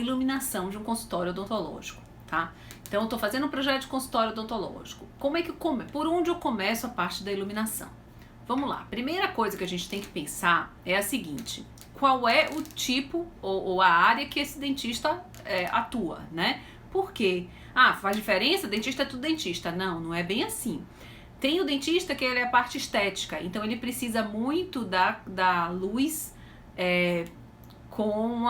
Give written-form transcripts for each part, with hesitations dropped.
iluminação de um consultório odontológico, tá? Então eu tô fazendo um projeto de consultório odontológico. Por onde eu começo a parte da iluminação? Vamos lá. Primeira coisa que a gente tem que pensar é a seguinte: qual é o tipo ou a área que esse dentista atua, né? Por quê? Ah, faz diferença? Dentista é tudo dentista. Não, não é bem assim. Tem o dentista que ele é a parte estética, então ele precisa muito da luz com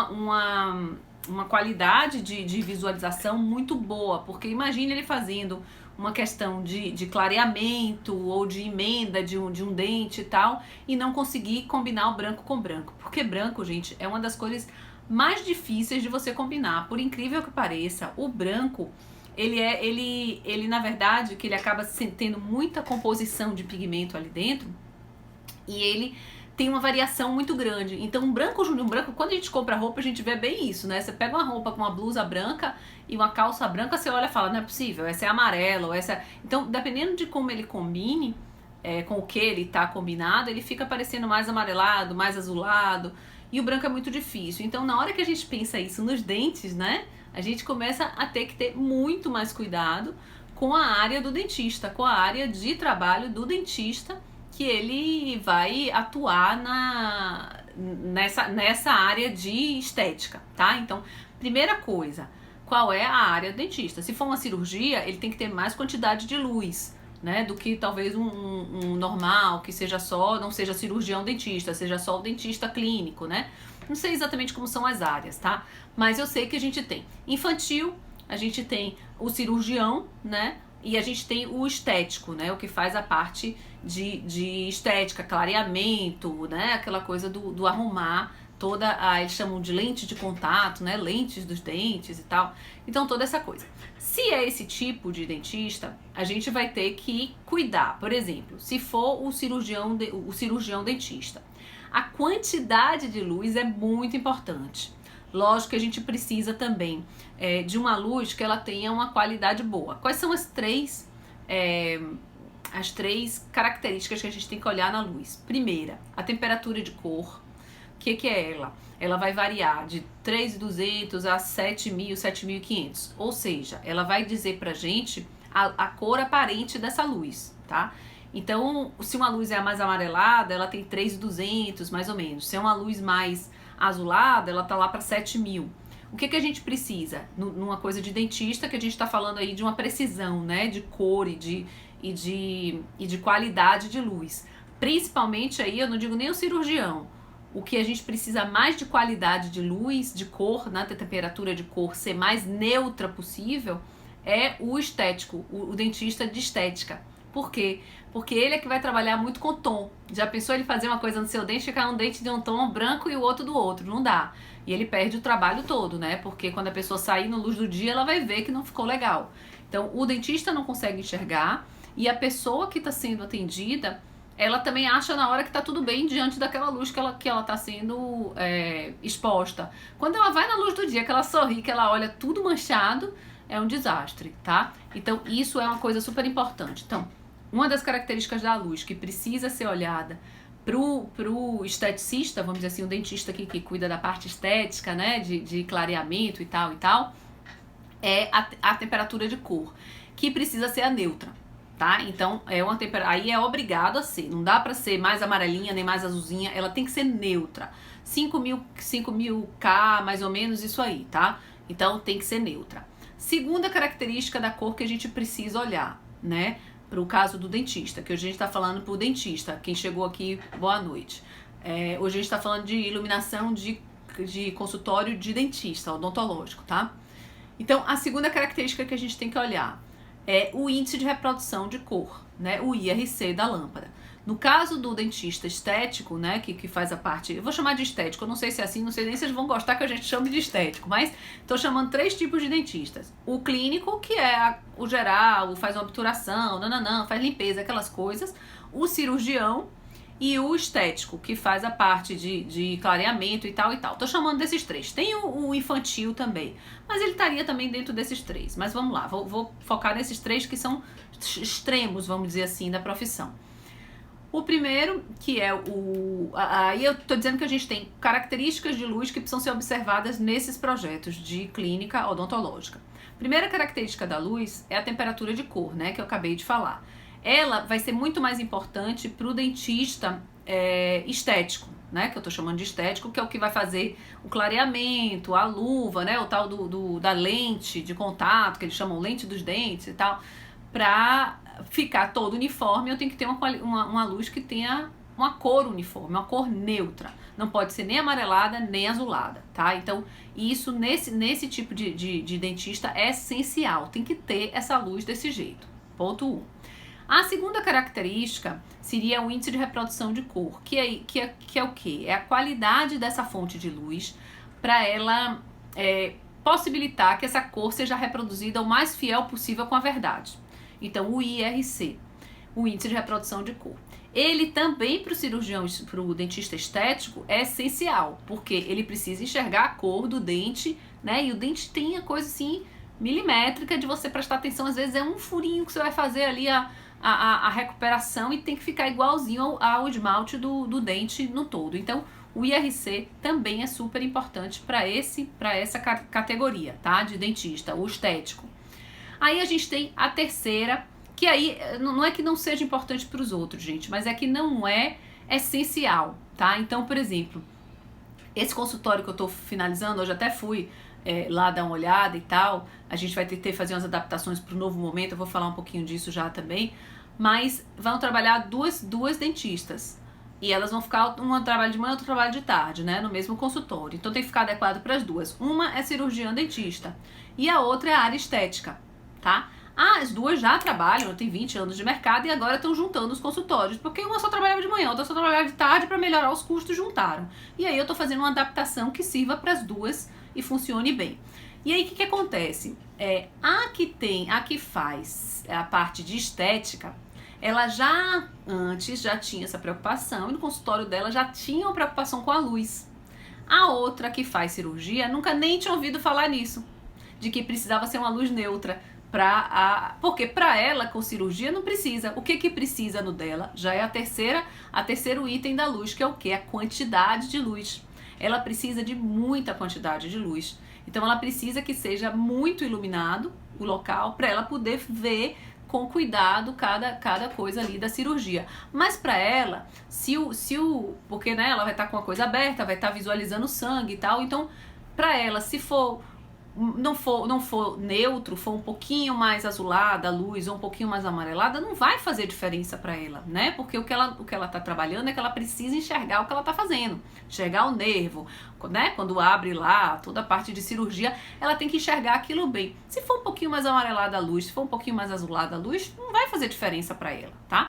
uma qualidade de visualização muito boa, porque imagine ele fazendo uma questão de clareamento ou de emenda de um dente e tal, e não conseguir combinar o branco com branco, porque branco, gente, é uma das cores mais difíceis de você combinar. Por incrível que pareça, o branco ele na verdade, que ele acaba tendo muita composição de pigmento ali dentro, e ele tem uma variação muito grande. Então, um branco, quando a gente compra roupa, a gente vê bem isso, né? Você pega uma roupa com uma blusa branca e uma calça branca, você olha e fala, não é possível, essa é amarela, ou essa... Então, dependendo de como ele combine, com o que ele tá combinado, ele fica parecendo mais amarelado, mais azulado, e o branco é muito difícil. Então, na hora que a gente pensa isso nos dentes, né? A gente começa a ter que ter muito mais cuidado com a área do dentista, com a área de trabalho do dentista, que ele vai atuar nessa área de estética, tá? Então, primeira coisa, qual é a área do dentista? Se for uma cirurgia, ele tem que ter mais quantidade de luz, né? Do que talvez um normal, que seja não seja cirurgião dentista, seja só o dentista clínico, né? Não sei exatamente como são as áreas, tá? Mas eu sei que a gente tem infantil, a gente tem o cirurgião, né? E a gente tem o estético, né? O que faz a parte de estética, clareamento, né? Aquela coisa do arrumar toda eles chamam de lente de contato, né? Lentes dos dentes e tal. Então, toda essa coisa. Se é esse tipo de dentista, a gente vai ter que cuidar. Por exemplo, se for o cirurgião dentista, a quantidade de luz é muito importante. Lógico que a gente precisa também de uma luz que ela tenha uma qualidade boa. Quais são as três características que a gente tem que olhar na luz? Primeira, a temperatura de cor. O que é ela? Ela vai variar de 3.200 a 7.000, 7.500. Ou seja, ela vai dizer pra gente a cor aparente dessa luz, tá? Então, se uma luz é mais amarelada, ela tem 3.200 mais ou menos. Se é uma luz mais azulada, ela tá lá para 7.000. O que a gente precisa? Numa coisa de dentista, que a gente tá falando aí de uma precisão, né? De cor e de qualidade de luz. Principalmente aí, eu não digo nem o cirurgião. O que a gente precisa mais de qualidade de luz, de cor, né? Da temperatura de cor ser mais neutra possível, é o estético, o dentista de estética. Por quê? Porque ele é que vai trabalhar muito com tom. Já pensou ele fazer uma coisa no seu dente, ficar um dente de um tom branco e o outro do outro? Não dá. E ele perde o trabalho todo, né? Porque quando a pessoa sair na luz do dia, ela vai ver que não ficou legal. Então, o dentista não consegue enxergar e a pessoa que está sendo atendida, ela também acha na hora que tá tudo bem diante daquela luz que ela tá sendo exposta. Quando ela vai na luz do dia, que ela sorri, que ela olha tudo manchado, é um desastre, tá? Então, isso é uma coisa super importante. Então, uma das características da luz que precisa ser olhada pro esteticista, vamos dizer assim, o dentista que cuida da parte estética, né, de clareamento e tal, é a temperatura de cor, que precisa ser a neutra, tá? Então, aí é obrigado a ser, não dá pra ser mais amarelinha nem mais azulzinha, ela tem que ser neutra. 5.000 K, mais ou menos, isso aí, tá? Então, tem que ser neutra. Segunda característica da cor que a gente precisa olhar, né? Para o caso do dentista, que hoje a gente está falando para o dentista. Quem chegou aqui, boa noite. Hoje a gente está falando de iluminação de consultório de dentista, odontológico, tá? Então, a segunda característica que a gente tem que olhar é o índice de reprodução de cor, né? O IRC da lâmpada. No caso do dentista estético, né, que faz a parte... Eu vou chamar de estético, eu não sei se é assim, não sei nem se vocês vão gostar que a gente chame de estético, mas tô chamando 3 tipos de dentistas. O clínico, que é o geral, faz uma obturação, faz limpeza, aquelas coisas. O cirurgião e o estético, que faz a parte de clareamento e tal e tal. Tô chamando desses 3. Tem o infantil também, mas ele estaria também dentro desses 3. Mas vamos lá, vou focar nesses 3 que são extremos, vamos dizer assim, da profissão. O primeiro, que é aí eu tô dizendo que a gente tem características de luz que precisam ser observadas nesses projetos de clínica odontológica. Primeira característica da luz é a temperatura de cor, né, que eu acabei de falar. Ela vai ser muito mais importante para o dentista estético, né, que eu tô chamando de estético, que é o que vai fazer o clareamento, a luva, né, o tal da lente de contato, que eles chamam lente dos dentes e tal, para ficar todo uniforme. Eu tenho que ter uma luz que tenha uma cor uniforme, uma cor neutra. Não pode ser nem amarelada, nem azulada, tá? Então, isso nesse tipo de dentista é essencial. Tem que ter essa luz desse jeito. Ponto 1. A segunda característica seria o índice de reprodução de cor, que é o quê? É a qualidade dessa fonte de luz para ela possibilitar que essa cor seja reproduzida o mais fiel possível com a verdade. Então, o IRC, o índice de reprodução de cor. Ele também, para o cirurgião, para o dentista estético, é essencial, porque ele precisa enxergar a cor do dente, né? E o dente tem a coisa assim, milimétrica, de você prestar atenção. Às vezes é um furinho que você vai fazer ali a recuperação e tem que ficar igualzinho ao esmalte do dente no todo. Então, o IRC também é super importante para essa categoria, tá? De dentista, o estético. Aí a gente tem a terceira, que aí não é que não seja importante para os outros, gente, mas é que não é essencial, tá? Então, por exemplo, esse consultório que eu tô finalizando, hoje até fui lá dar uma olhada e tal, a gente vai ter que fazer umas adaptações para o novo momento, eu vou falar um pouquinho disso já também, mas vão trabalhar duas dentistas. E elas vão ficar, uma trabalha de manhã, outra trabalha de tarde, né? No mesmo consultório. Então tem que ficar adequado para as duas. Uma é cirurgiã dentista e a outra é a área estética, tá? As duas já trabalham, tem 20 anos de mercado e agora estão juntando os consultórios, porque uma só trabalhava de manhã, outra só trabalhava de tarde, para melhorar os custos, juntaram. E aí eu tô fazendo uma adaptação que sirva para as duas e funcione bem. E aí o que acontece? A que faz a parte de estética, ela antes já tinha essa preocupação e no consultório dela já tinha uma preocupação com a luz. A outra que faz cirurgia nunca nem tinha ouvido falar nisso, de que precisava ser uma luz neutra. Porque para ela, com cirurgia, não precisa. O que precisa no dela? Já é terceiro item da luz, que é o quê? A quantidade de luz. Ela precisa de muita quantidade de luz. Então ela precisa que seja muito iluminado o local para ela poder ver com cuidado cada coisa ali da cirurgia. Mas para ela, porque né, ela vai estar com a coisa aberta, vai estar visualizando o sangue e tal, então para ela, se não for neutro, for um pouquinho mais azulada a luz ou um pouquinho mais amarelada, não vai fazer diferença para ela, né? Porque o que ela tá trabalhando é que ela precisa enxergar o que ela tá fazendo, enxergar o nervo, né? Quando abre lá toda a parte de cirurgia, ela tem que enxergar aquilo bem. Se for um pouquinho mais amarelada a luz, se for um pouquinho mais azulada a luz, não vai fazer diferença para ela, tá?